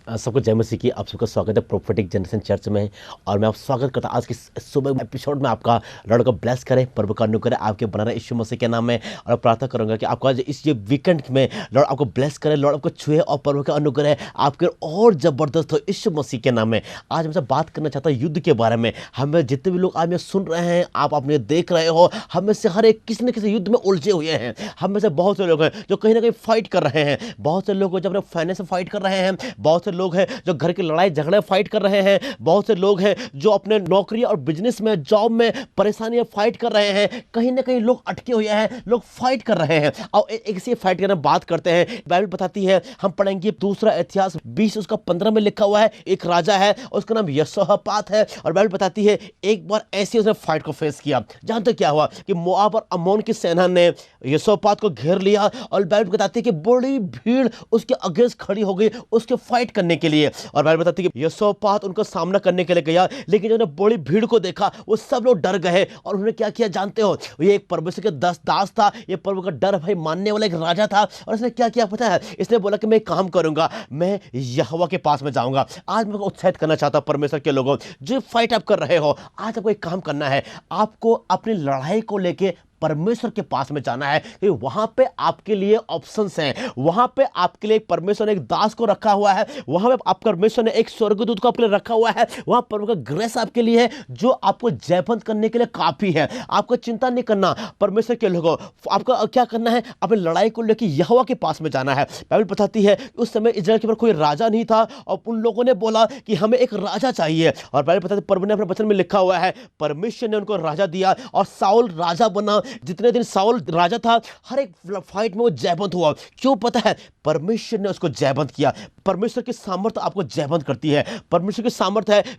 सबको जय मसीह की। आप सबका स्वागत है प्रोफेटिक जनरेशन चर्च में। और मैं आप स्वागत करता हूँ आज की सुबह एपिसोड में। आपका लॉर्ड को ब्लेस करे, प्रभु का अनुग्रह आपके बना रहे यीशु मसीह के नाम में। और प्रार्थना करूंगा कि आपका इस ये वीकेंड में लॉर्ड आपको ब्लेस करे, लॉर्ड आपको छुए और प्रभु का अनुग्रह आपके और जबरदस्त हो यीशु मसीह के नाम में। आज हमसे बात करना चाहता हूँ युद्ध के बारे में। हमें जितने भी लोग आज में सुन रहे हैं, आप अपने देख रहे हो, हमें से हर एक किसी न किसी युद्ध में उलझे हुए हैं। हम में से बहुत से लोग हैं जो कहीं ना कहीं फाइट कर रहे हैं, बहुत से लोग जो अपने फाइनेंस में फाइट कर रहे हैं, बहुत से लोग हैं जो घर की लड़ाई झगड़े फाइट कर रहे हैं, बहुत से लोग हैं जो अपने नौकरी और बिजनेस में जॉब में परेशानियां फाइट कर रहे हैं। कहीं ना कहीं लोग अटके हुए हैं, लोग फाइट कर रहे हैं। और एक से फाइट करने बात करते हैं। बाइबल बताती है, हम पढ़ेंगे दूसरा इतिहास 20 उसका 15 में लिखा हुआ है, एक राजा है उसका नाम यहोशापात है। और बाइबल बताती है एक बार ऐसे उसने फाइट को फेस किया। जानते क्या हुआ कि मोआब और अम्मोन की सेना ने यहोशापात को घेर लिया। और बाइबल बताती है कि बड़ी भीड़ उसके अगेंस्ट खड़ी हो गई उसके फाइट करने के लिए। और बाइबल बताती है कि यहोशापात उनका सामना करने के लिए गया, लेकिन जब उन्होंने बड़ी भीड़ को देखा वो सब लोग डर गए। और उन्होंने क्या किया जानते हो? ये एक परमेश्वर के दास था, ये प्रभु का डर भाई मानने वाला एक राजा था। और इसने क्या किया पता है? इसने बोला कि मैं एक काम करूंगा, मैं यहोवा के पास में जाऊंगा। आज मैं उत्साहित करना चाहता हूं परमेश्वर के लोगों, जो फाइट आप कर रहे हो, आज आपको एक काम करना है। आपको अपनी लड़ाई को लेके परमेश्वर के पास में जाना है, क्योंकि वहां पे आपके लिए ऑप्शंस हैं। वहां पे आपके लिए परमेश्वर ने एक दास को रखा हुआ है, वहां पे आप परमेश्वर ने एक स्वर्गदूत को आपके लिए रखा हुआ है। वहां पर का ग्रेस आपके लिए है जो आपको जयवंत करने के लिए काफी है। आपको चिंता नहीं करना परमेश्वर के लोगों। आपको क्या करना है? अपनी लड़ाई को लेकर यहोवा के पास में जाना है। बाइबल बताती है उस समय इस्राएल के ऊपर कोई राजा नहीं था और उन लोगों ने बोला कि हमें एक राजा चाहिए। और बाइबल बताती है, प्रभु ने अपने वचन में लिखा हुआ है, परमेश्वर ने उनको राजा दिया और साउल राजा बना। जितने दिन साउल राजा था, हर एक फाइट में वो जयवंत हुआ। क्यों पता है? परमेश्वर ने उसको जयवंत किया। परमेश्वर की सामर्थ्य आपको जयवंत करती है। परमेश्वर की सामर्थ्य है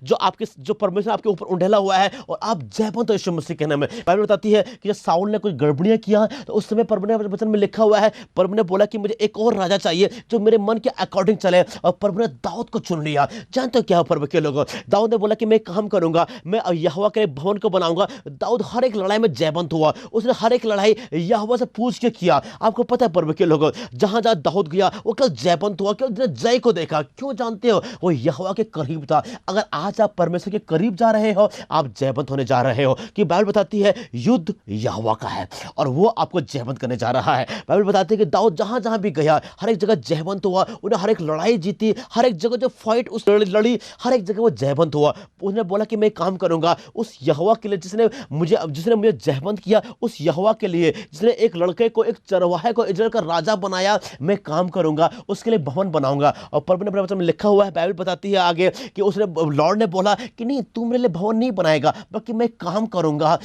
जो परमेश्वर आपके ऊपर उंडेला हुआ है और आप जयवंत हो यीशु मसीह के नाम में। बाइबल बताती है कि जब साउल ने कुछ गड़बड़ियां किया तो उस समय प्रभु ने वचन में लिखा हुआ है, प्रभु ने बोला कि मुझे एक और राजा चाहिए जो मेरे मन के अकॉर्डिंग चले। और प्रभु ने दाऊद को चुन लिया। जानते हो क्या प्रभु के लोगों? दाऊद ने बोला कि मैं काम करूंगा, मैं यहोवा के भवन को बनाऊंगा। दाऊद हर एक लड़ाई में जयवंत हुआ। उसने हर एक लड़ाई यहोवा से पूछ के किया। आपको पता है प्रभु के लोगों, जहां जहां दाऊद गया वो कल जयवंत हुआ। क्यों? जय को देखा। क्यों जानते हो? वो यहोवा के करीब था। अगर आज आप परमेश्वर के करीब जा रहे हो, आप जयवंत होने जा रहे हो। कि बाइबल बताती है युद्ध यहोवा का है और वो आपको जयवंत करने जा रहा है। बाइबल बताती है कि दाऊद जहां जहां भी गया हर एक जगह जयवंत हुआ। उन्हें हर एक लड़ाई जीती, हर एक जगह जो फाइट उस लड़ी हर एक जगह वो जयवंत हुआ। उसने बोला कि मैं काम करूंगा उस यहोवा के लिए जिसने मुझे जयवंत किया, उस यहोवा के लिए जिसने एक लड़के को, एक चरवाहे को इजराइल का राजा बनाया। मैं काम करूंगा, उसके लिए भवन बनाऊंगा। और प्रभु ने अपने वचन में लिखा हुआ है, बाइबल बताती है आगे कि उसने लॉर्ड ने बोला कि नहीं, तू मेरे लिए भवन नहीं बनाएगा, बल्कि मैं काम करूंगा।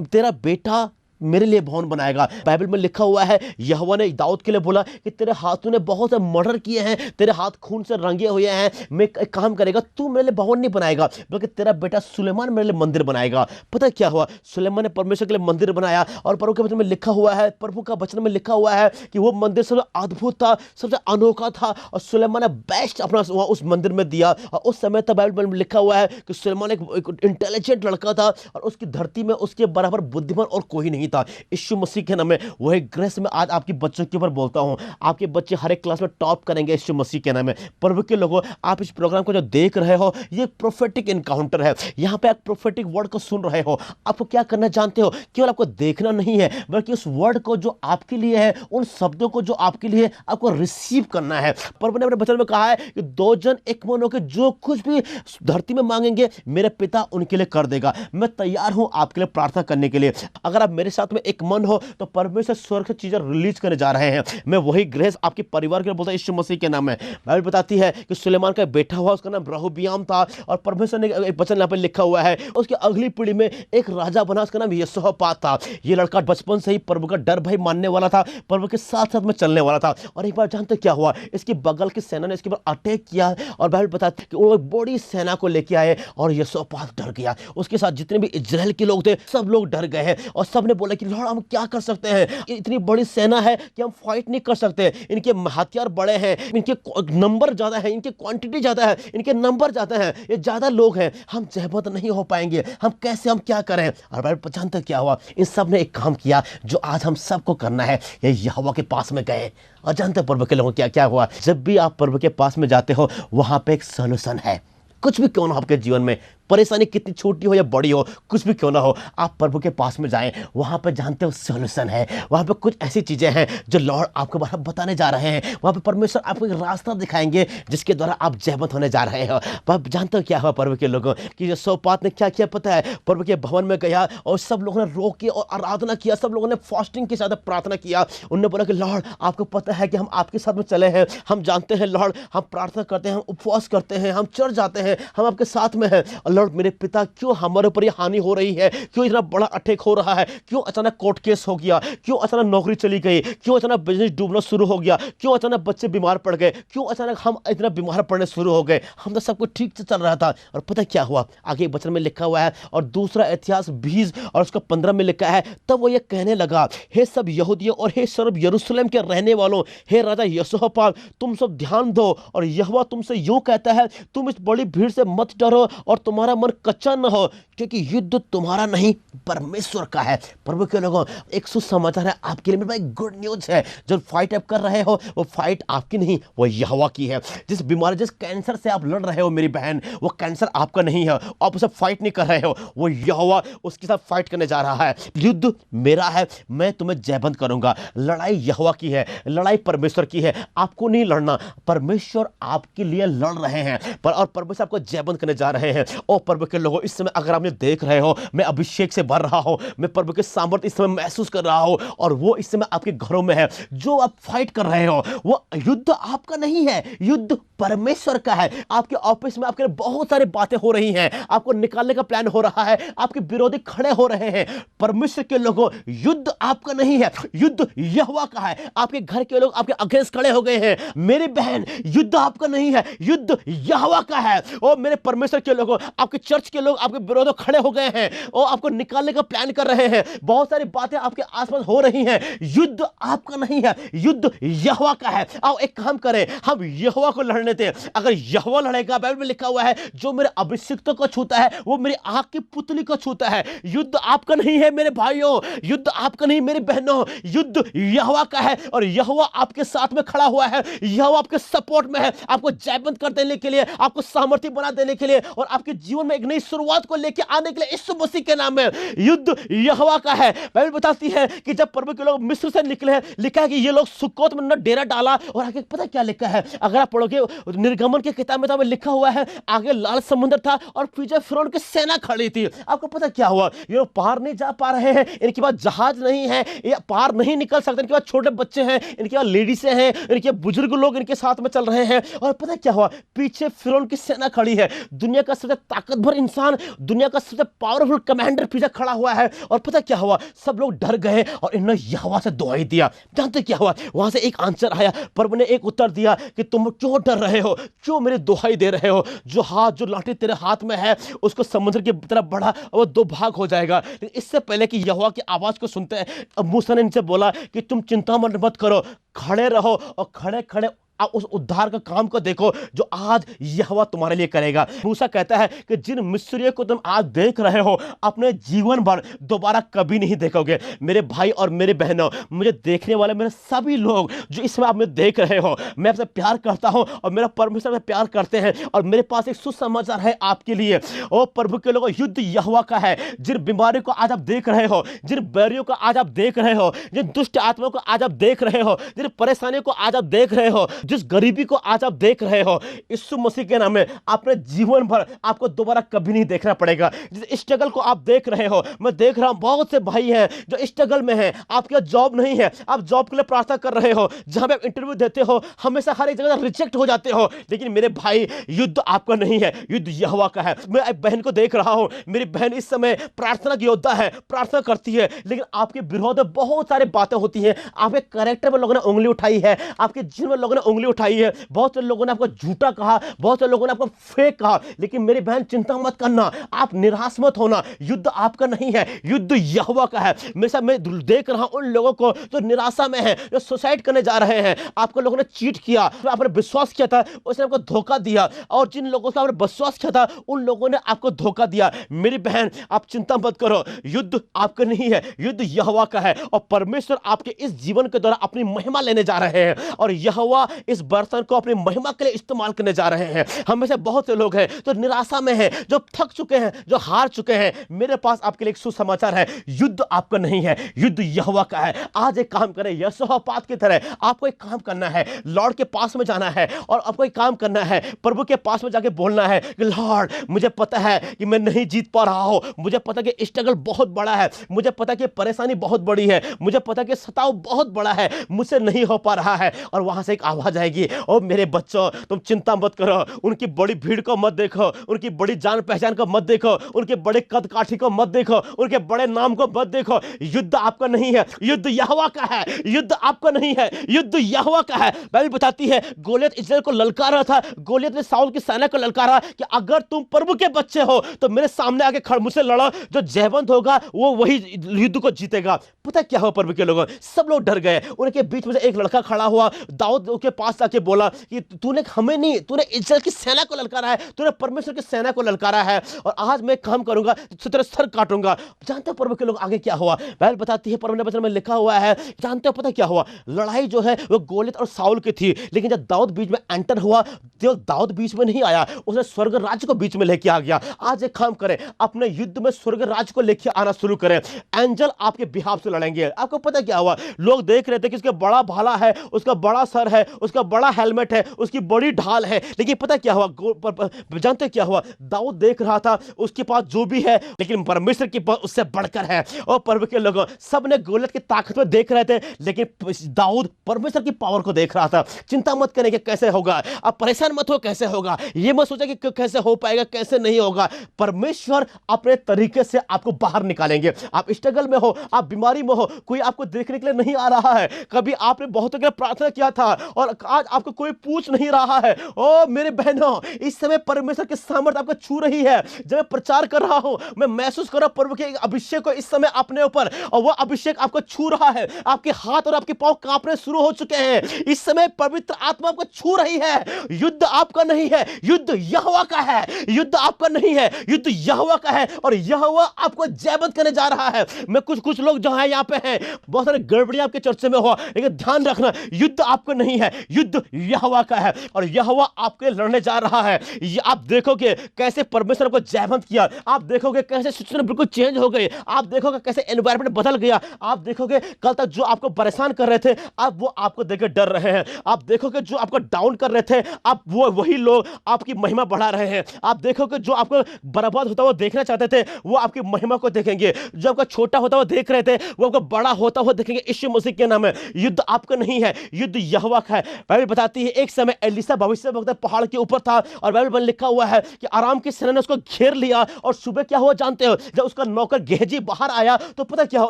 तेरा बेटा मेरे लिए भवन बनाएगा। बाइबल में लिखा हुआ है, यहोवा ने दाऊद के लिए बोला कि तेरे हाथों ने बहुत से मर्डर किए हैं, तेरे हाथ खून से रंगे हुए हैं। मैं एक काम करेगा, तू मेरे लिए भवन नहीं बनाएगा, बल्कि तेरा बेटा सुलेमान मेरे लिए मंदिर बनाएगा। पता है क्या हुआ? सुलेमान ने परमेश्वर के लिए मंदिर बनाया। और प्रभु के वचन में लिखा हुआ है, प्रभु का वचन में लिखा हुआ है कि वो मंदिर सबसे अद्भुत था, सबसे अनोखा था। और सुलेमान ने बेस्ट अपना उस मंदिर में दिया। और उस समय तक बाइबल में लिखा हुआ है कि सुलेमान एक इंटेलिजेंट लड़का था और उसकी धरती में उसके बराबर बुद्धिमान और कोई नहीं था। यीशु मसीह के नाम में वही ग्रेस में आज आपके बच्चों के ऊपर बोलता हूं। आपके बच्चे हर एक क्लास में टॉप करेंगे यीशु मसीह के नाम में। प्रभु के लोगों, आप इस प्रोग्राम को जो देख रहे हो, ये प्रोफेटिक एनकाउंटर है। यहां पे आप प्रोफेटिक वर्ड को सुन रहे हो। आपको क्या करना जानते हो? केवल आपको देखना नहीं है, बल्कि उस वर्ड को जो आपके लिए है, उन शब्दों को जो आपके लिए, आपको रिसीव करना है। प्रभु ने अपने वचन में कहा है कि दो जन एक मन होकर जो कुछ भी धरती में मांगेंगे, मेरे पिता उनके लिए कर देगा। मैं तैयार हूं आपके लिए प्रार्थना करने के लिए। अगर आप मेरे साथ में एक मन हो तो परमेश्वर स्वर्ग से चीजें रिलीज करने जा रहे हैं। मैं वही ग्रेस आपके परिवार के लिए बोलता हूं यीशु मसीह के नाम में। बाइबल बताती है कि सुलेमान का बेटा हुआ, उसका नाम रहबियाम था। और परमेश्वर ने एक वचन यहाँ पे लिखा हुआ है, उसकी अगली पीढ़ी में एक राजा बना, उसका नाम यहोशापात था। ये लड़का बचपन से ही प्रभु का डर भय मानने वाला था, प्रभु के साथ साथ में चलने वाला था। और एक बार जानते क्या हुआ? इसकी बगल की सेना ने इसके ऊपर अटैक किया और बाइबल बताती है कि वो बड़ी सेना को लेके आए और यहोशापात डर गया। उसके साथ जितने भी इजराइल के लोग थे सब लोग डर गए हैं और सब ने बोला कि लॉर्ड हम क्या कर सकते हैं, इतनी बड़ी सेना है कि हम फाइट नहीं कर सकते, इनके हथियार बड़े हैं, इनके नंबर ज्यादा है, इनकी क्वांटिटी ज्यादा है, इनके नंबर ज्यादा है, ये ज्यादा लोग हैं, हम जहमत नहीं हो पाएंगे, हम कैसे, हम क्या करें। और बाइबल जानते क्या हुआ, इन सब ने एक काम किया जो आज हम सबको करना है, ये यहोवा के पास में गए। और जानते प्रभु के लोगों क्या क्या हुआ, जब भी आप प्रभु के पास में जाते हो वहां पे एक सॉल्यूशन है। कुछ भी क्यों ना आपके जीवन में, परेशानी कितनी छोटी हो या बड़ी हो, कुछ भी क्यों ना हो, आप प्रभु के पास में जाएं, वहां पे जानते हो सॉल्यूशन है। वहां पे कुछ ऐसी चीजें हैं जो लॉर्ड आपको बारे में बताने जा रहे हैं। वहां पे परमेश्वर आपको एक रास्ता दिखाएंगे जिसके द्वारा आप जयवंत होने जा रहे हो। आप जानते हो क्या हुआ प्रभु के लोगों कि जो सोपात ने क्या किया पता है, प्रभु के भवन में गया और सब लोगों ने रो के और आराधना किया, सब लोगों ने फास्टिंग के साथ प्रार्थना किया। उन्होंने बोला कि लॉर्ड आपको पता है कि हम आपके साथ में चले हैं, हम जानते हैं लॉर्ड, हम प्रार्थना करते हैं, हम उपवास करते हैं, हम चर्च जाते हैं, हम आपके साथ में हैं। और लॉर्ड मेरे पिता क्यों हमारे ऊपर ये हानि हो रही है, क्यों इतना बड़ा अटैक हो रहा है, क्यों अचानक कोर्ट केस हो गया, क्यों अचानक नौकरी चली गई, क्यों अचानक बिजनेस डूबना शुरू हो गया, क्यों अचानक बच्चे बीमार पड़ गए, क्यों अचानक हम इतना बीमार पड़ने शुरू हो गए, हम तो सब कुछ ठीक से चल रहा था। और पता क्या हुआ, आगे वचन में लिखा हुआ है और दूसरा इतिहास 20 और उसका 15 में लिखा है, तब वो ये कहने लगा, हे सब यहूदियों और हे सर्व यरूशलेम के रहने वालों, हे राजा यहोशापात, तुम सब ध्यान दो और यहोवा तुमसे यूं कहता है, तुम इस बड़ी भीड़ से मत डरो और तुम्हारा मन कच्चा न हो, क्योंकि युद्ध तुम्हारा नहीं परमेश्वर का है। प्रभु के लोगों, एक सुसमाचार है आपके लिए, मेरे पास गुड न्यूज है। जो फाइट आप कर रहे हो वो फाइट आपकी नहीं, वो यहोवा की है। जिस बीमारी, जिस कैंसर से आप लड़ रहे हो मेरी बहन, वो कैंसर आपका नहीं है, आप उसे फाइट नहीं कर रहे हो, वो यहोवा उसके साथ फाइट करने जा रहा है। युद्ध मेरा है, मैं तुम्हें जयवंत करूंगा। लड़ाई यहोवा की है, लड़ाई परमेश्वर की है, आपको नहीं लड़ना, परमेश्वर आपके लिए लड़ रहे हैं और परमेश्वर आपको जयवंत करने जा रहे हैं। ओ प्रभु के लोगों, इस समय अगर आप देख रहे हो, मैं अभिषेक से भर रहा हूं, मैं प्रभु के सामर्थ्य इस समय महसूस कर रहा हूं और वो इस समय आपके घरों में है। जो आप फाइट कर रहे हो वो युद्ध आपका नहीं है, युद्ध परमेश्वर का है। आपके ऑफिस में आपके बहुत सारी बातें हो रही हैं, आपको निकालने का प्लान हो रहा है, आपके विरोधी खड़े हो रहे हैं। परमेश्वर के लोगों, युद्ध आपका नहीं है, युद्ध यहोवा का है। आपके घर के लोग आपके अगेंस्ट खड़े हो गए हैं, मेरी बहन युद्ध आपका नहीं है, युद्ध यहोवा का है। और मेरे परमेश्वर के लोगों, आपके चर्च के लोग आपके विरोध खड़े हो गए हैं और आपको निकालने का प्लान कर रहे हैं। बहुत सारी बातें आपके आसपास हो रही हैं, युद्ध आपका नहीं है, युद्ध यहोवा का है। आओ एक काम करें, हम यहोवा को लड़ने दें। अगर यहोवा लड़ेगा, बाइबल में लिखा हुआ है, जो मेरे अभिषिक्तों को छूता है वो मेरी आंख की पुतली को छूता है। युद्ध आपका नहीं है मेरे भाइयों, युद्ध आपका नहीं मेरी बहनों, युद्ध यहोवा का है और यहोवा आपके साथ में खड़ा हुआ है, यहोवा आपके सपोर्ट में है, आपको जयवंत कर देने के लिए, आपको सामर्थ्य बना देने के लिए और आपके जीवन में एक नई शुरुआत को लेकर आने के लिए यीशु मसीह के नाम में। युद्ध यहोवा का है। बाइबल बताती है कि जब प्रभु के लोग मिस्र से निकले हैं, लिखा है कि ये लोग सुक्कोत में न डेरा डाला। और आगे पता क्या लिखा है, अगर आप पढ़ोगे निर्गमन के किताब में तो लिखा हुआ है, आगे लाल समुद्र था और पीछे फिरौन की सेना खड़ी थी। आपको पता क्या हुआ, ये लोग पार नहीं जा पा रहे हैं, इनके पास जहाज नहीं है, ये पार नहीं निकल सकते, इनके पास छोटे बच्चे हैं, इनके पास लेडीज हैं, इनके बुजुर्ग लोग इनके साथ में चल रहे हैं। और पता क्या हुआ, पीछे फिरौन की सेना खड़ी है, दुनिया का सबसे ताकतवर इंसान, दुनिया का सबसे पावरफुल कमांडर पीछे खड़ा हुआ है। और पता क्या हुआ, सब लोग डर गए और इन्होंने यहोवा से दुहाई दिया। जानते क्या हुआ, वहां से एक आंसर आया, प्रभु ने एक उत्तर दिया कि तुम क्यों डर रहे हो, क्यों मेरी दुहाई दे रहे हो। जो लाठी तेरे हाथ में है उसको समुद्र की तरफ बढ़ा और वो दो भाग हो जाएगा। लेकिन इससे पहले कि यहोवा की आवाज को सुनते हैं, मूसा ने इनसे बोला कि तुम चिंता मत करो, खड़े रहो और खड़े खड़े आप उस उद्धार का काम को देखो जो आज यहोवा तुम्हारे लिए करेगा। मूसा कहता है कि जिन मिस्रियों को तुम आज देख रहे हो, अपने जीवन भर दोबारा कभी नहीं देखोगे। मेरे भाई और मेरे बहनों, मुझे देखने वाले मेरे सभी लोग जो इसमें आप मुझे देख रहे हो, मैं आपसे प्यार करता हूं और मेरा परमेश्वर से प्यार करते हैं। और मेरे पास एक सुसमाचार है आपके लिए। ओ प्रभु के लोगों, युद्ध यहोवा का है। जिन बीमारियों को आज आप देख रहे हो, जिन बैरियों को आज आप देख रहे हो, जिन दुष्ट आत्माओं को आज आप देख रहे हो, जिन परेशानियों को आज आप देख रहे हो, जिस गरीबी को आज आप देख रहे हो, यीशु मसीह के नाम में अपने जीवन भर आपको दोबारा कभी नहीं देखना पड़ेगा। जिस स्ट्रगल को आप देख रहे हो, मैं देख रहा हूं बहुत से भाई हैं जो स्ट्रगल में हैं, आपके जॉब नहीं है, आप जॉब के लिए प्रार्थना कर रहे हो, जहां पे आप इंटरव्यू देते हो हमेशा हर एक जगह रिजेक्ट हो जाते हो। लेकिन मेरे भाई, युद्ध आपका नहीं है, युद्ध यहोवा का है। मैं एक बहन को देख रहा हूं, मेरी बहन इस समय प्रार्थना की योद्धा है, प्रार्थना करती है, लेकिन आपके विरोध में बहुत सारी बातें होती हैं। आपके कैरेक्टर में लोगों ने उंगली उठाई है, आपके जीवन में लोगों ने उंगली उठाई है, बहुत से लोगों ने आपको झूठा कहा, बहुत से लोगों ने आपको फेक कहा, लेकिन मेरी बहन चिंता मत करना, आप निराश मत होना। युद्ध आपका नहीं है, युद्ध यहोवा का है। मेरे साथ मैं देख रहा हूं उन लोगों को जो निराशा में है, जो सुसाइड करने जा रहे हैं। आपको लोगों ने चीट किया, आपने विश्वास किया था, उसने आपको धोखा दिया, और जिन लोगों से आपने विश्वास किया था उन लोगों ने आपको धोखा दिया। मेरी बहन आप चिंता मत करो, युद्ध आपका नहीं है, युद्ध यहोवा का है, और परमेश्वर आपके इस जीवन के द्वारा अपनी महिमा लेने जा रहे हैं, और यहोवा इस बर्तन को अपनी महिमा के लिए इस्तेमाल करने जा रहे हैं। हम में से बहुत से लोग हैं जो निराशा में हैं, जो थक चुके हैं, जो हार चुके हैं। मेरे पास आपके लिए एक सुसमाचार है, युद्ध आपका नहीं है, युद्ध यहोवा का है। आज एक काम करें, यहोशापात की तरह आपको एक काम करना है, लॉर्ड के पास में जाना है, और आपको एक काम करना है, प्रभु के पास में जाके बोलना है कि लॉर्ड मुझे पता है कि मैं नहीं जीत पा रहा हूं, मुझे पता है कि स्ट्रगल बहुत बड़ा है, मुझे पता है कि परेशानी बहुत बड़ी है, मुझे पता है कि सताव बहुत बड़ा है, मुझसे नहीं हो पा रहा है। और वहां से एक आवाज आएगी, ओ मेरे बच्चों तुम चिंता मत करो, उनकी बड़ी भीड़ को मत देखो, उनकी बड़ी जान पहचान को मत देखो, उनके बड़े कद काठी को मत देखो, उनके बड़े नाम को मत देखो। युद्ध आपका नहीं है, युद्ध यहोवा का है, युद्ध आपका नहीं है, युद्ध यहोवा का है। बाइबल बताती है गोलियत इस्राएल को ललकारा था, गोलियत ने साउल की सेना को ललकारा कि अगर तुम प्रभु के बच्चे हो तो मेरे सामने आके खड़ मुझसे लड़ो, जो जयवंत होगा वो वही युद्ध को जीतेगा। पता क्या हुआ प्रभु के लोगों, सब लोग डर गए। उनके बीच में से एक लड़का खड़ा हुआ, दाऊद के पास आके बोला कि तूने हमें नहीं, तूने इस्राएल की सेना को ललकारा है, तूने परमेश्वर की सेना को ललकारा है, और आज मैं काम करूंगा, तेरा सर काटूंगा। जानते हो प्रभु के लोग आगे क्या हुआ? बाइबल बताती है, परम वचन में लिखा हुआ है, जानते हो पता क्या हुआ? लड़ाई जो है वो गोलियत और साउल की थी, लेकिन जब दाऊद बीच में एंटर हुआ तो दाऊद बीच में नहीं आया, उसने स्वर्ग राज्य को बीच में लेके आ गया। आज एक काम करें, अपने युद्ध में स्वर्ग राज्य को लेके आना शुरू करें, एंजल आपके बिहाफ से लड़ेंगे। आपको पता क्या हुआ? लोग देख रहे थे कि उसका बड़ा भाला है, उसका बड़ा सर है, उसका बड़ा हेलमेट है, उसकी बड़ी ढाल है, लेकिन पता क्या हुआ? जानते क्या हुआ? दाऊद देख रहा था उसके पास जो भी है, लेकिन परमेश्वर के पास उससे बढ़कर है। और प्रभु के लोगों सब ने गोलियत की ताकत में देख रहे थे, लेकिन दाऊद परमेश्वर की पावर को देख रहा था। चिंता मत करें कि कैसे होगा, आप परेशान मत हो कैसे होगा, ये मत सोचा कि कैसे हो पाएगा, कैसे नहीं होगा। परमेश्वर अपने तरीके से आपको बाहर निकालेंगे। आप स्ट्रगल में हो, आप बीमारी में हो, कोई आपको देखने के लिए नहीं आ रहा है, कभी आपने बहुतों के लिए प्रार्थना किया था और आज आपको कोई पूछ नहीं रहा है। ओ मेरे बहनों, इस समय परमेश्वर की सामर्थ आपको छू रही है। जब मैं प्रचार कर रहा हूं, मैं महसूस कर रहा हूं प्रभु के अभिषेक को इस समय अपने ऊपर, और वह अभिषेक आपको छू रहा है। आपके हाथ और आपके पांव कांपने शुरू हो चुके हैं। इस समय पवित्र आत्मा आपको छू रही है। युद्ध आपका नहीं है, युद्ध यहोवा का है। युद्ध आपका नहीं है, युद्ध यहोवा का है, और यहोवा आपको जयवंत करने जा रहा है। मैं कुछ लोग जो है यहाँ पे हैं, बहुत सारे गड़बड़ियां आपके चर्चे में हो, लेकिन ध्यान रखना, युद्ध आपका नहीं है, युद्ध यहोवा का है, और यहोवा आपके लड़ने जा रहा है। ये आप देखोगे कैसे परमेश्वर को जयवंत किया, आप देखोगे कैसे सिचुएशन बिल्कुल चेंज हो गई, आप देखोगे कैसे एनवायरनमेंट बदल गया, आप देखोगे कल तक जो आपको परेशान कर रहे थे अब वो आपको देकर डर रहे हैं, आप देखोगे जो आपको डाउन कर रहे थे अब वो वही लोग आपकी महिमा बढ़ा रहे हैं, आप देखोगे जो आपको बर्बाद होता हुआ देखना चाहते थे वो आपकी महिमा को देखेंगे, जो आपका छोटा होता हुआ देख रहे थे वो आपको बड़ा होता हुआ देखेंगे। यीशु मसीह के नाम में युद्ध आपका नहीं है, युद्ध यहोवा का है। बाइबल बताती है एक समय एलीशा भविष्यवक्ता पहाड़ के ऊपर था, और बाइबल में लिखा हुआ है कि आराम की सेना ने उसको घेर लिया, और सुबह क्या हुआ जानते हो? जब उसका नौकर गेहजी बाहर आया तो पता क्या हुआ?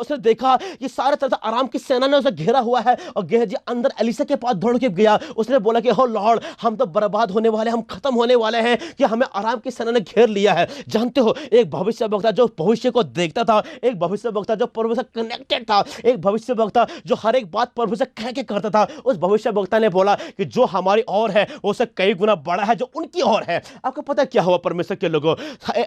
उसने देखा कि सारे तरफ आराम की सेना ने उसे घेरा हुआ है, और गेहजी अंदर एलीशा के पास दौड़ के गया। उसने बोला कि हो लॉर्ड, हम तो बर्बाद होने वाले, हम खत्म होने वाले हैं कि हमें आराम की सेना ने घेर लिया है। जानते हो, एक भविष्यवक्ता जो भविष्य को देखता था, एक भविष्यवक्ता जो प्रभु से कनेक्टेड था, एक भविष्यवक्ता जो हर एक बात प्रभु से कह के करता था, उस भविष्यवक्ता ने बोला कि जो हमारी ओर है वो से कई गुना बड़ा है जो उनकी ओर है। आपको पता क्या हुआ परमेश्वर के लोगों?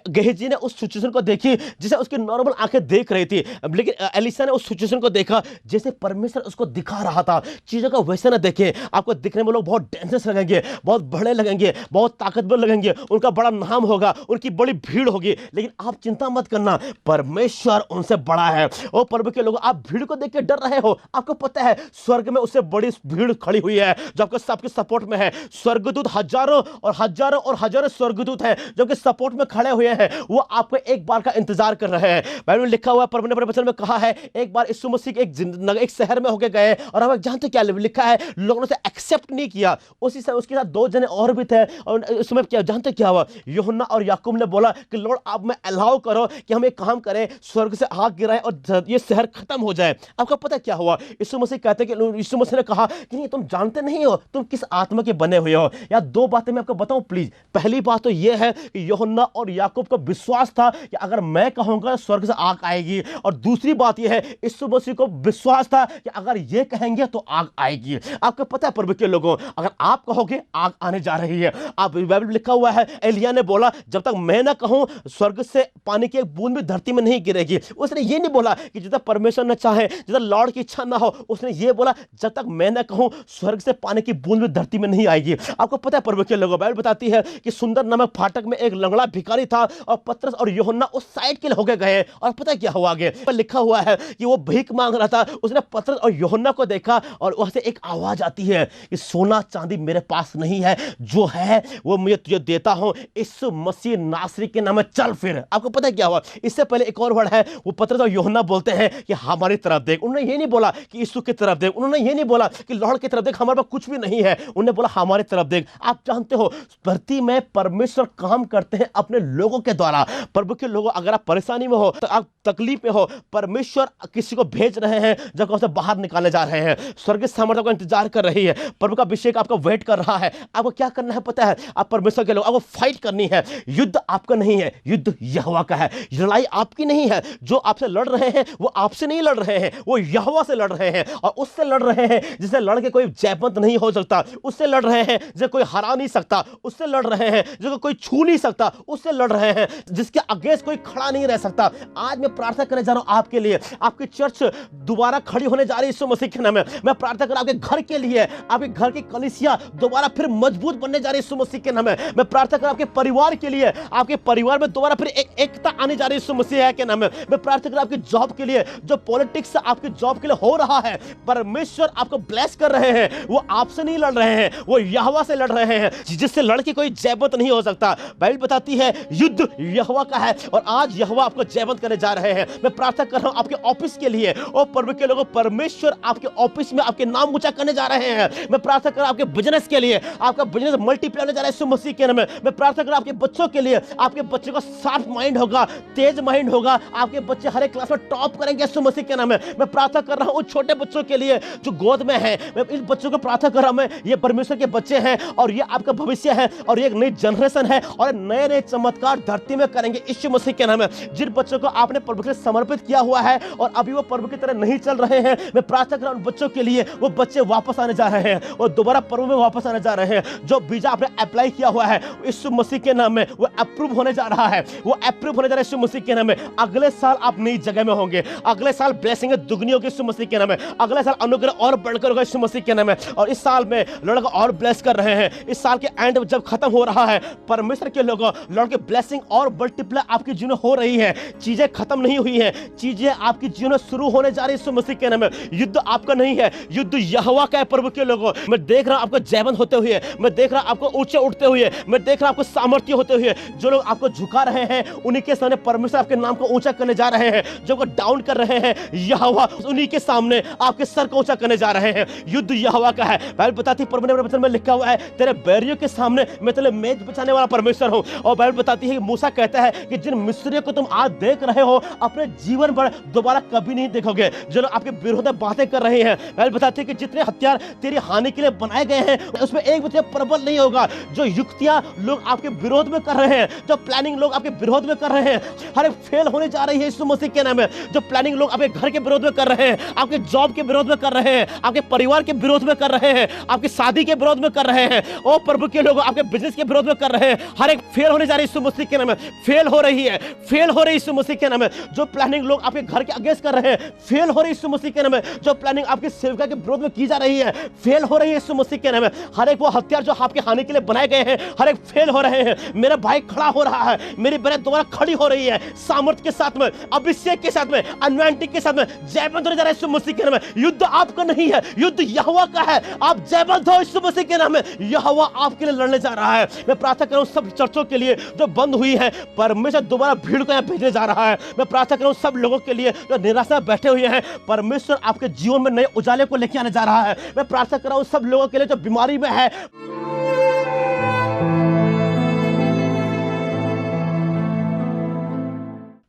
गेहजी ने उस सिचुएशन को देखी जिसे उसकी नॉर्मल आंखें देख रही थी, लेकिन एलीशा ने उस सिचुएशन को देखा जैसे परमेश्वर उसको दिखा रहा था। चीजों को वैसे ना देखें, आपको दिखने में लोग बहुत डेंजरस लगेंगे, बहुत बड़े लगेंगे, बहुत ताकतवर लगेंगे, उनका बड़ा नाम होगा, उनकी बड़ी भीड़ होगी, लेकिन आप चिंता मत करना, परमेश्वर उनसे बड़ा है। ओ प्रभु के लोगों, आप भीड़ को देख के डर रहे हो, आपको पता है स्वर्ग में उससे बड़ी भीड़ खड़ी हुई है जो आपके सबके सपोर्ट में है। स्वर्गदूत हजारों और हजारों और हजारों स्वर्गदूत हैं जो कि सपोर्ट में खड़े हुए हैं, वो आपको एक बार का इंतजार कर रहे हैं। बाइबल में लिखा हुआ है, प्रभु ने अपने वचन में कहा है, एक बार यीशु मसीह एक शहर में होके गए, और हम जानते क्या लिखा है, लोगों ने उसे एक्सेप्ट नहीं किया। उसी समय उसके साथ दो जने और भी थे, और उस समय क्या जानते क्या हुआ? यूहन्ना और याकूब ने बोला कि लॉर्ड आप में अलाउ करो कि हम एक काम करें, स्वर्ग से आग गिराएं और ये शहर खत्म हो जाए। आपको पता क्या हुआ? यीशु मसीह कहते कि यीशु मसीह ने कहा कि नहीं, तुम जानते नहीं हो, तुम किस आत्मा के बने हुए हो। या दो बातें मैं आपको बताऊं प्लीज। पहली बात तो यह है कि यूहन्ना और याकूब को विश्वास था कि अगर मैं कहूंगा स्वर्ग से आग आएगी, और दूसरी बात यह है यीशु मसीह को विश्वास था कि अगर ये कहेंगे तो आग आएगी। आपको पता है प्रभु के लोगों, अगर आप कहोगे आग आने जा रही है। आप बाइबल में लिखा हुआ है, एलिया ने बोला जब तक मैं ना कहूं स्वर्ग से पानी की एक बूंद भी धरती में नहीं गिरेगी। उसने ये नहीं बोला कि जितना परमेश्वर ने चाहे, जितना लॉर्ड की इच्छा ना हो, उसने ये बोला जब तक मैं ना कहूं स्वर्ग से पानी की बूंद भी धरती में नहीं आएगी। आपको पता है प्रभु के लोगों, बाइबल बताती है कि सुंदर नामक फाटक में एक लंगड़ा भिखारी था, और पतरस और यूहन्ना उस साइड के होके गए, और पता है क्या हुआ आगे लिखा हुआ है कि वो भीख मांग रहा था। उसने पतरस और यूहन्ना को देखा, और वहां से एक आवाज आती है कि सोना चांदी मेरे पास नहीं है, जो है वो मैं तुझे देता हूं, यीशु मसीह नासरी के नाम में चल फिर। आपको पता है क्या हुआ? इससे पहले एक और वर्ड है, वो पतरस और यूहन्ना बोलते हैं कि हमारी तरफ देख। उन्होंने ये नहीं बोला कि यीशु की तरफ देख, उन्होंने ये नहीं बोला कि लॉर्ड की तरफ देख, हमारे पास कुछ भी नहीं है, उन्होंने बोला हमारी तरफ देख। आप जानते हो धरती में परमेश्वर काम करते हैं अपने लोगों के द्वारा। प्रभु के लोगों, अगर आप परेशानी में हो, तो आप तकलीफ में हो, परमेश्वर किसी को भेज रहे हैं जब उसे बाहर निकाले जा रहे हैं। स्वर्गीय सामर्थ्य का इंतजार कर रही है, प्रभु का अभिषेक आपका वेट कर रहा है। आपको क्या करना है पता है? आप परमेश्वर के लोग, आपको फाइट करनी है। युद्ध आपका नहीं है, युद्ध यहोवा का है। लड़ाई आपकी नहीं है, जो आपसे लड़ रहे हैं वो आपसे नहीं लड़ रहे हैं, वो यहोवा से लड़ रहे हैं, और उससे लड़ रहे हैं जिसे लड़ के कोई जयवंत नहीं हो सकता, उससे लड़ रहे हैं जिसे कोई हरा नहीं सकता, उससे लड़ रहे हैं जिसे कोई छू नहीं सकता, उससे लड़ रहे हैं जिसके अगेंस्ट कोई खड़ा नहीं रह सकता। आज मैं प्रार्थना करने जा रहा हूं आपके लिए, आपकी चर्च दोबारा खड़ी होने जा रही है यीशु मसीह के नाम में। मैं प्रार्थना कर रहा हूं आपके घर के लिए, आपके घर की कलीसिया दोबारा फिर मजबूत बनने जा रही है यीशु मसीह के नाम में। मैं प्रार्थना कर रहा हूं आपके परिवार के लिए, आपके परिवार में दोबारा फिर एकता आने जा रही है यीशु मसीह के नाम में। मैं प्रार्थना कर रहा हूं आपकी जॉब के लिए, जो पॉलिटिक्स आपकी जॉब के लिए हो रहा है, परमेश्वर आपको ब्लेस कर रहे हैं। वो आपसे नहीं लड़ रहे हैं, वो यहोवा से लड़ रहे हैं, जिससे लड़ के कोई जयवंत नहीं हो सकता। बाइबल बताती है युद्ध यहोवा का है, और आज यहोवा आपको जयवंत करने जा रहे हैं। मैं प्रार्थना कर रहा हूं आपके ऑफिस के लिए, और प्रभु के लोगों, परमेश्वर आपके ऑफिस में आपके नाम ऊंचा करने जा रहे हैं। मैं प्रार्थना कर रहा हूं आपके बिजनेस के लिए, आपका बिजनेस मल्टीप्लाई होने जा रहा है यीशु मसीह के नाम में। मैं प्रार्थना कर रहा हूं आपके बच्चों के लिए, आपके बच्चों का शार्प माइंड होगा, तेज माइंड होगा, आपके बच्चे हर एक क्लास में टॉप करेंगे यीशु मसीह के नाम में। मैं प्रार्थना कर रहा हूं छोटे बच्चों के लिए जो गोद में हैं, मैं इन बच्चों को प्रार्थना कर रहा हूं, मैं ये परमेश्वर के बच्चे हैं, और ये आपका भविष्य है, और ये एक नई जनरेशन है, और नए नए चमत्कार धरती में करेंगे यीशु मसीह के नाम में। जिन बच्चों को आपने प्रभु के लिए समर्पित किया हुआ है और अभी वो प्रभु की तरह नहीं चल रहे हैं, मैं प्रार्थना कर रहा हूं बच्चों के लिए, वो बच्चे वापस आने जा रहे हैं और दोबारा प्रभु में वापस आने जा रहे हैं। जो वीजा आपने अप्लाई किया हुआ है यीशु मसीह के नाम में, वो अप्रूव होने जा रहा है, वो अप्रूव होने जा रहा है यीशु मसीह के नाम में। अगले साल आप नई जगह में होंगे, अगले साल ब्लेसिंग दुगनी होगी यीशु मसीह के नाम में, अगले साल अनुग्रह और बढ़कर होगा यीशु मसीह के नाम में। और इस साल में लड़का और ब्लेस कर रहे हैं। इस साल के एंड जब खत्म हो रहा है, परमेश्वर के लोगों, लड़के ब्लेसिंग और मल्टीप्लाई आपके जीवन में हो रही है। चीजें खत्म नहीं हुई है, चीजें आपके जीवन में शुरू होने जा रही है यीशु मसीह के नाम में। युद्ध आपका नहीं है, युद्ध यहोवा का है। प्रभु के लोगों, मैं देख रहा हूं आपको जयवंत होते हुए, मैं देख रहा हूं आपको ऊंचे उठते हुए, मैं देख रहा हूं आपको सामर्थ्य होते हुए। जो लोग आपको झुका रहे हैं उन्हीं के सामने परमेश्वर आपके नाम को ऊंचा करने जा रहे हैं। जो को डाउन कर रहे हैं, यहोवा उन्हीं के सामने आपके सर को ऊंचा करने जा रहे हैं। युद्ध यहोवा का है। बाइबल बताती है, प्रभु ने अपने वचन में लिखा हुआ है, तेरे बैरियों के सामने मैं तेरे मेज बिछाने वाला परमेश्वर हूं। और बाइबल बताती है कि मूसा कहता है कि जिन मिस्रियों को तुम आज देख रहे हो, अपने जीवन भर दोबारा कभी नहीं देखोगे। जो लोग आपके विरोध में बातें कर रहे हैं, बाइबल बताती है कि जितने हथियार तेरी हानि के लिए बनाए गए हैं, उसमें एक भी प्रबल नहीं होगा। जो युक्तियां लोग आपके विरोध में कर रहे हैं, जो प्लानिंग लोग आपके विरोध में कर रहे हैं, हर एक फेल होने जा रही है यीशु मसीह के नाम में। जो प्लानिंग लोग आपके घर के विरोध में कर रहे हैं, आपके जॉब के विरोध में कर रहे हैं, आपके परिवार के विरोध में कर रहे हैं, आपकी शादी के विरोध में कर रहे हैं, ओ प्रभु के लोग आपके बिजनेस के विरोध में कर रहे हैं, हर एक फेल होने जा रही है यीशु मसीह के नाम में। फेल हो रही है, फेल हो रही है यीशु मसीह के नाम में। जो प्लानिंग लोग आपके घर के अगेंस्ट कर रहे हैं, फेल हो रही है यीशु मसीह के नाम में। जो प्लानिंग आपकी सेवका के विरोध में की जा रही है, फेल हो रही है यीशु मसीह के नाम में। हर एक वो हथियार जो आपके हानि के लिए बनाए गए हैं, हर एक फेल हो रहे हैं। मेरा भाई खड़ा हो रहा है, मेरी बहन दोबारा खड़ी हो रही है, सामर्थ के साथ में, अभिषेक के साथ में, अनॉइंटिंग के साथ में। जयवंत होने जा रहा है यीशु मसीह के नाम में। युद्ध आपका नहीं है, युद्ध यहोवा का है। आप जयवंत हो यीशु मसीह के नाम में। यहोवा आपके लिए लड़ने जा रहा है। मैं प्रार्थना कर रहा हूं सब चर्चों के लिए जो बंद हुई है, परमेश्वर दोबारा भीड़ को यहां भेजने जा रहा है। मैं प्रार्थना कर रहा हूं सब लोगों के लिए जो निराशा में बैठे हुए हैं, परमेश्वर आपके जीवन में नए उजाले को लेकर आने जा रहा है। मैं प्रार्थना कर रहा हूं सब लोगों के लिए जो बीमारी में है,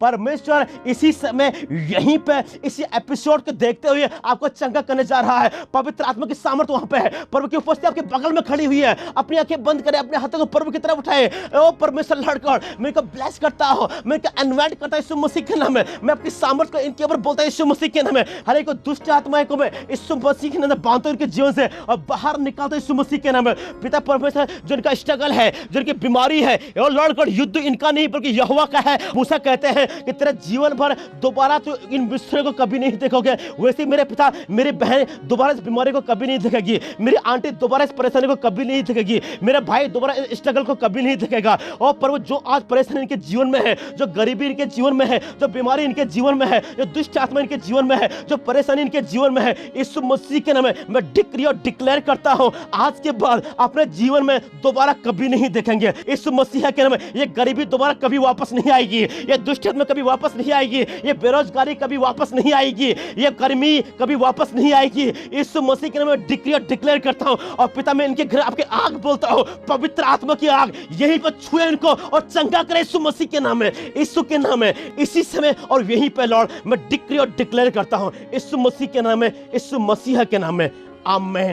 परमेश्वर इसी समय यहीं पे इसी एपिसोड को देखते हुए आपको चंगा करने जा रहा है। पवित्र आत्मा की सामर्थ वहां पे है, प्रभु की उपस्थिति आपके बगल में खड़ी हुई है। अपनी आंखें बंद करें, अपने हाथों को प्रभु की तरफ उठाए। ओ परमेश्वर लड़कर मैं को ब्लेस करता हूं, मैं को इनवाइट करता हूं यीशु मसीह के नाम में। मैं अपनी सामर्थ को इनके ऊपर बोलता हूं यीशु मसीह के नाम में। हर एक दुष्ट आत्माएं को मैं यीशु मसीह के नाम में बांधता हूं इनके जीवन से और बाहर निकालता हूं यीशु मसीह के नाम में। पिता परमेश्वर जो इनका स्ट्रगल है, जो इनकी बीमारी है, ओ लॉर्ड गॉड युद्ध इनका नहीं बल्कि यहोवा का है। मूसा कहते हैं कि तेरा जीवन भर दोबारा तो इन विषयों को कभी नहीं देखोगे। वैसे मेरे पिता, मेरी बहन दोबारा इस बीमारी को कभी नहीं देखेगी, मेरी आंटी दोबारा इस परेशानी को कभी नहीं देखेगी, मेरा भाई दोबारा इस स्ट्रगल को कभी नहीं देखेगा। और प्रभु जो आज परेशानी इनके जीवन में है, जो गरीबी इनके जीवन में है, जो बीमारी इनके जीवन में है, जो दुष्ट आत्मा इनके जीवन में है, जो परेशानी इनके जीवन में है, यीशु मसीह के नाम में मैं डिक्री और डिक्लेयर करता हूं आज के बाद अपने जीवन में दोबारा कभी नहीं देखेंगे। यीशु मसीह के नाम में ये गरीबी दोबारा कभी वापस नहीं आएगी, ये दुष्ट आत्मा कभी वापस नहीं आएगी, ये बेरोजगारी कभी वापस नहीं आएगी, ये गर्मी कभी वापस नहीं आएगी। यीशु मसीह के नाम में डिक्री और डिक्लेयर करता हूं। और पिता मैं इनके घर आपके आग बोलता हूं, पवित्र आत्मा की आग यहीं पर छुए इनको और चंगा करे यीशु मसीह के नाम में, यीशु के नाम में इसी समय और यहीं पे लॉर्ड मैं डिक्री और डिक्लेयर करता हूं यीशु मसीह के नाम में, यीशु मसीह के नाम में। आमीन।